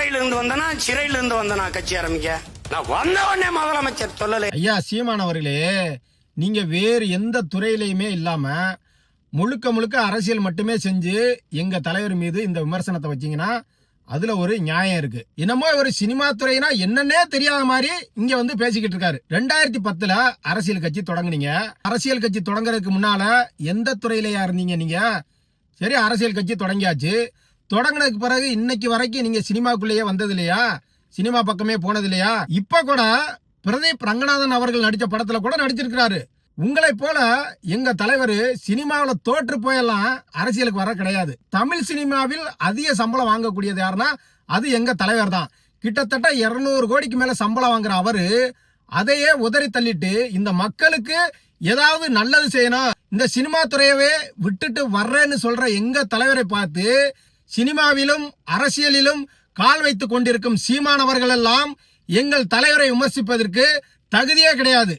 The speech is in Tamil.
துறையிலிருந்து வந்தனா சிறையிலிருந்து வந்தனா கட்சி ஆரம்பிக்க நான் வந்த உடனே முதலமைச்சர் சொல்லலை. ஐயா சீமான் அவர்களே, நீங்க வேறு எந்த துறையிலையுமே இல்லாம முழுக்க முழுக்க அரசியல் மட்டுமே செஞ்சு எங்க தலைவர் மீது இந்த விமர்சனத்தை வச்சீங்கன்னா அதுல ஒரு நியாயம் இருக்கு. என்னமோ ஒரு சினிமா துறைனா என்னன்னே தெரியாத மாதிரி இங்க வந்து பேசிக்கிட்டு இருக்காரு. 2010 அரசியல் கட்சி தொடங்குனீங்க. அரசியல் கட்சி தொடங்குறதுக்கு முன்னால எந்த துறையிலயா இருந்தீங்க நீங்க? சரி, அரசியல் கட்சி தொடங்கியாச்சு. தொடங்கினதுக்கு பிறகு இன்னைக்கு வரைக்கும் நீங்க சினிமாக்குள்ளேயே வந்தது இல்லையா? சினிமா பக்கமே போனது இல்லையா? இப்ப கூட பிரதீப் ரங்கநாதன் அவர்கள் நடிச்ச படத்துல கூட நடிச்சிருக்கிறாரு. உங்களை போல எங்க தலைவர் சினிமாவில் தோற்று போயெல்லாம் அரசியலுக்கு வர கிடையாது. தமிழ் சினிமாவில் அதிக சம்பளம் வாங்கக்கூடியது யாருன்னா அது எங்க தலைவர் தான். கிட்டத்தட்ட 200 கோடிக்கு மேல சம்பளம் வாங்குற அவரு அதையே உதறி தள்ளிட்டு இந்த மக்களுக்கு ஏதாவது நல்லது செய்யணும், இந்த சினிமா துறையவே விட்டுட்டு வர்றேன்னு சொல்ற எங்க தலைவரை பார்த்து சினிமாவிலும் அரசியலிலும் கால் வைத்துக் கொண்டிருக்கும் சீமானவர்கள் எல்லாம் எங்கள் தலைவரை விமர்சிப்பதற்கு தகுதியே கிடையாது.